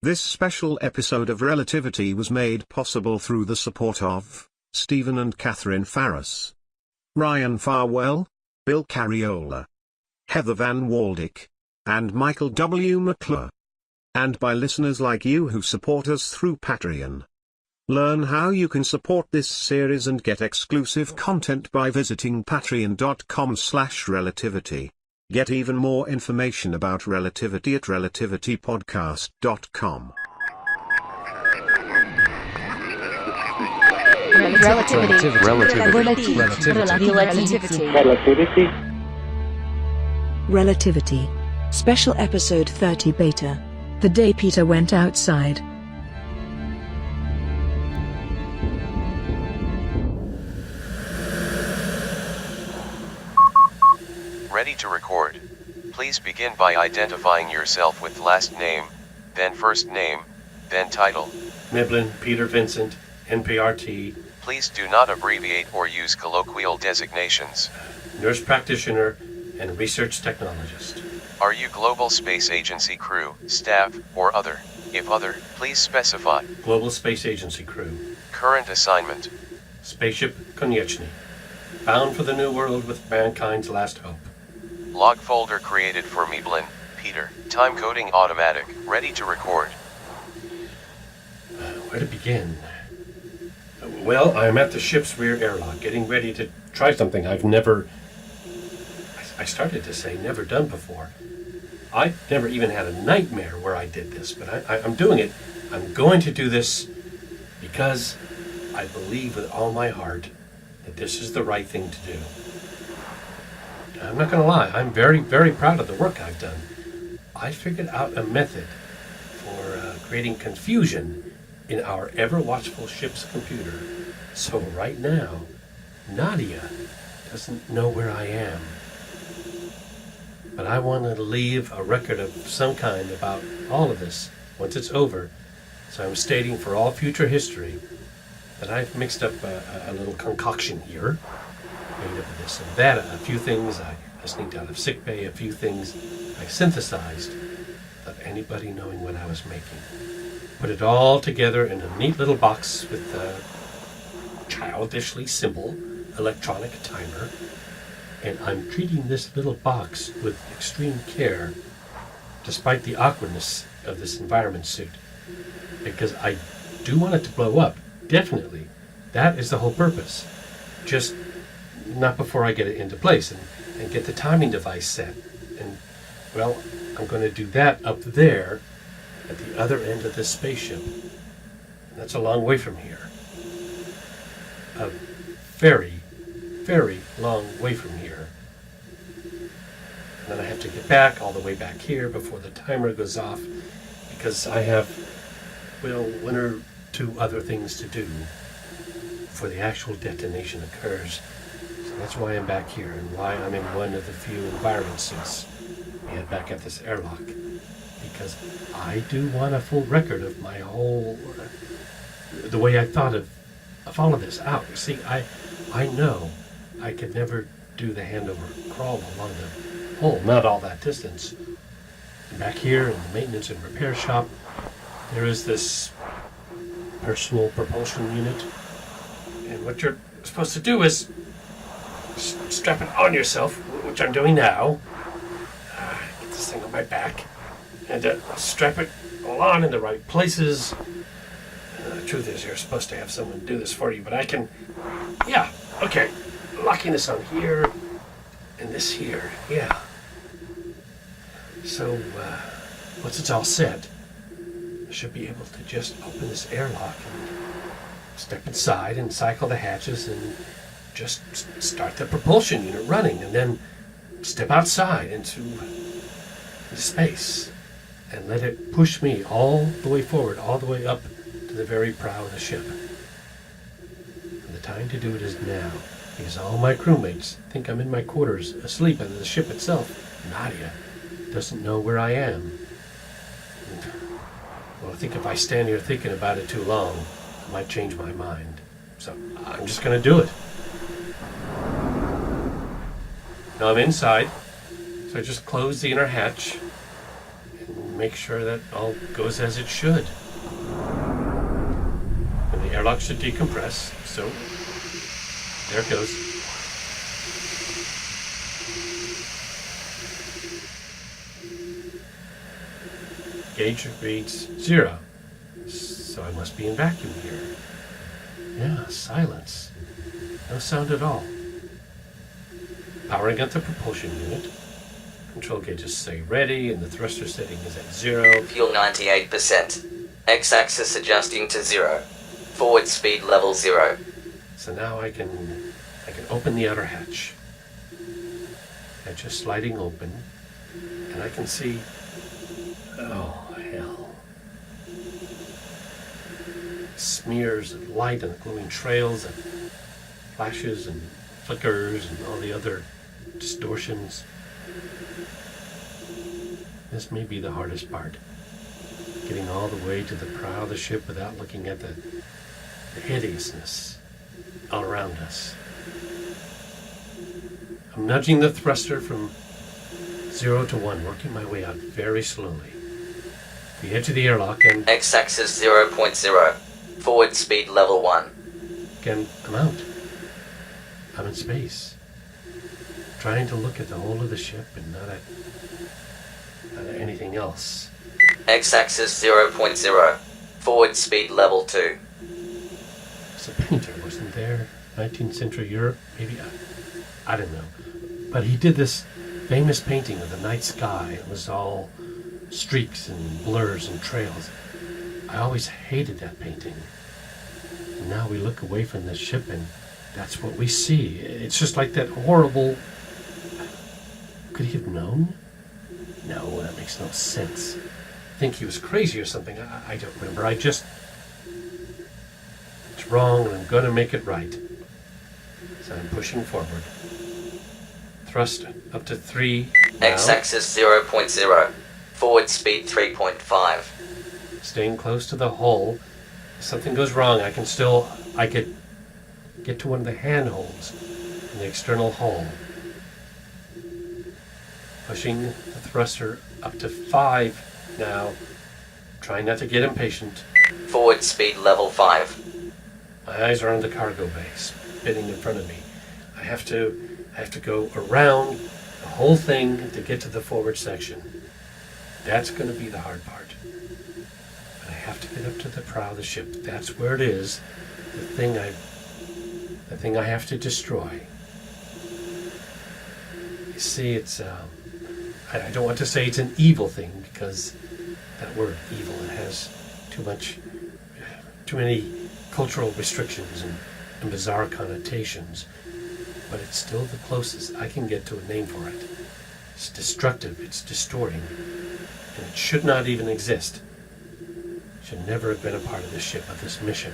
This special episode of Relativity was made possible through the support of Stephen and Catherine Farris, Ryan Farwell, Bill Carriola, Heather Van Waldick, and Michael W. McClure. And by listeners like you who support us through Patreon. Learn how you can support this series and get exclusive content by visiting patreon.com/relativity. Get even more information about Relativity at relativitypodcast.com. Relativity. Special episode 30 beta. The day Peter went outside. Ready to record. Please begin by identifying yourself with last name, then first name, then title. Miblin, Peter Vincent, NPRT. Please do not abbreviate or use colloquial designations. Nurse practitioner and research technologist. Are you Global Space Agency crew, staff, or other? If other, please specify. Global Space Agency crew. Current assignment. Spaceship Konieczny. Bound for the New World with mankind's last hope. Log folder created for Miblin, Peter. Time coding automatic. Ready to record. Where to begin? Well, I'm at the ship's rear airlock, getting ready to try something I've never... I started to say never done before. I've never even had a nightmare where I did this, but I'm doing it. I'm going to do this because I believe with all my heart that this is the right thing to do. I'm not going to lie, I'm very, very proud of the work I've done. I figured out a method for creating confusion in our ever-watchful ship's computer. So right now, Nadia doesn't know where I am. But I want to leave a record of some kind about all of this once it's over. So I'm stating for all future history that I've mixed up a little concoction here. Made up of this and that, a few things I sneaked out of sickbay, a few things I synthesized without anybody knowing what I was making. Put it all together in a neat little box with a childishly simple electronic timer. And I'm treating this little box with extreme care, despite the awkwardness of this environment suit. Because I do want it to blow up, definitely. That is the whole purpose. Just not before I get it into place and get the timing device set. And, well, I'm going to do that up there at the other end of this spaceship. And that's a long way from here. A very, very long way from here. And then I have to get back all the way back here before the timer goes off because I have, well, one or two other things to do before the actual detonation occurs. So that's why I'm back here and why I'm in one of the few environment suits and back at this airlock. Because I do want a full record of my whole, the way I thought of all of this out. You see, I know I could never do the handover crawl along the hole, not all that distance. And back here in the maintenance and repair shop, there is this personal propulsion unit. And what you're supposed to do is strap it on yourself, which I'm doing now. Get this thing on my back. And strap it all on in the right places. The truth is, you're supposed to have someone do this for you, but I can... Yeah, okay. Locking this on here, and this here, yeah. So, once it's all set, I should be able to just open this airlock and step inside and cycle the hatches and just start the propulsion unit running, and then step outside into space and let it push me all the way forward, all the way up to the very prow of the ship. And the time to do it is now, because all my crewmates think I'm in my quarters, asleep, and the ship itself, Nadia, doesn't know where I am. Well, I think if I stand here thinking about it too long, I might change my mind. So I'm just going to do it. Now I'm inside, so I just close the inner hatch and make sure that all goes as it should. And the airlock should decompress, so there it goes. Gauge reads 0, so I must be in vacuum here. Yeah, silence. No sound at all. Powering up the propulsion unit. Control gauges say ready, and the thruster setting is at 0. Fuel 98%. X-axis adjusting to 0. Forward speed level 0. So now I can open the outer hatch. Hatch is sliding open, and I can see. Oh hell! Smears of light and glowing trails and flashes and flickers and all the other distortions. This may be the hardest part. Getting all the way to the prow of the ship without looking at the hideousness all around us. I'm nudging the thruster from 0 to 1, working my way out very slowly. The edge of the airlock, and X-axis 0.0. Forward speed level 1. again, I'm out. I'm in space. Trying to look at the whole of the ship and not at anything else. X-axis 0.0. Forward speed level 2. It's a painter, wasn't there? 19th century Europe, maybe? I don't know. But he did this famous painting of the night sky. It was all streaks and blurs and trails. I always hated that painting. And now we look away from the ship and that's what we see. It's just like that horrible... Could he have known? No, that makes no sense. I think he was crazy or something. I don't remember. It's wrong and I'm going to make it right. So I'm pushing forward. Thrust up to 3 now. X-axis 0.0. Forward speed 3.5. Staying close to the hull. If something goes wrong, I could get to one of the handholds in the external hull. Pushing the thruster up to 5 now. Trying not to get impatient. Forward speed level 5. My eyes are on the cargo bay, spinning in front of me. I have to go around the whole thing to get to the forward section. That's going to be the hard part. But I have to get up to the prow of the ship. That's where it is. The thing I have to destroy. You see, it's I don't want to say it's an evil thing because that word evil, it has too many cultural restrictions and bizarre connotations. But it's still the closest I can get to a name for it. It's destructive, it's distorting, and it should not even exist. It should never have been a part of this ship, of this mission.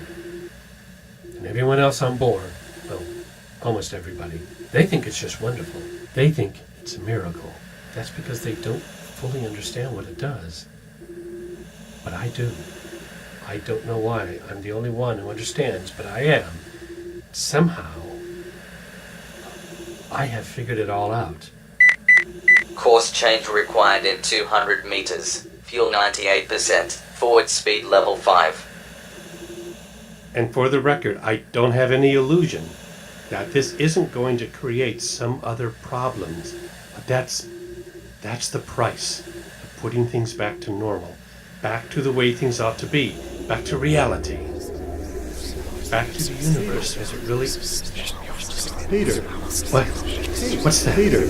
And everyone else on board, well, almost everybody, they think it's just wonderful. They think it's a miracle. That's because they don't fully understand what it does. But I do. I don't know why. I'm the only one who understands, but I am. Somehow, I have figured it all out. Course change required in 200 meters. Fuel 98%. Forward speed level 5. And for the record, I don't have any illusion that this isn't going to create some other problems. But that's the price of putting things back to normal. Back to the way things ought to be. Back to reality. Back to the universe as it really... Peter. What? What's that? Peter.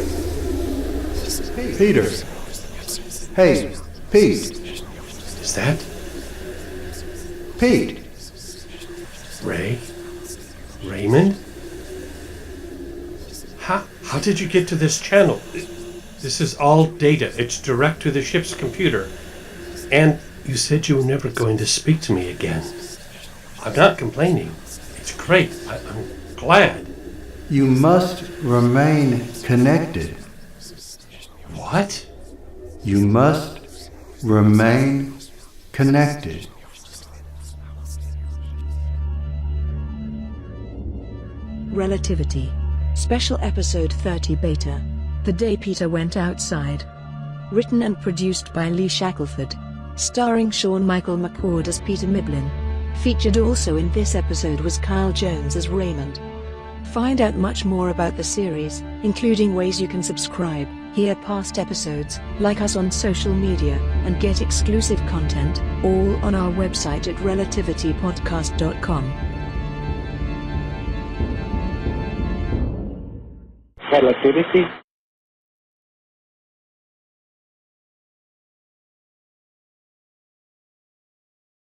Peter. Hey, Pete. Is that Pete. Raymond? How did you get to this channel? This is all data. It's direct to the ship's computer. And you said you were never going to speak to me again. I'm not complaining. It's great. I'm glad. You must remain connected. What? You must remain connected. Relativity. Special Episode 30 Beta. The Day Peter Went Outside. Written and produced by Lee Shackelford. Starring Sean Michael McCord as Peter Miblin. Featured also in this episode was Kyle Jones as Raymond. Find out much more about the series, including ways you can subscribe, hear past episodes, like us on social media, and get exclusive content, all on our website at relativitypodcast.com. Relativity.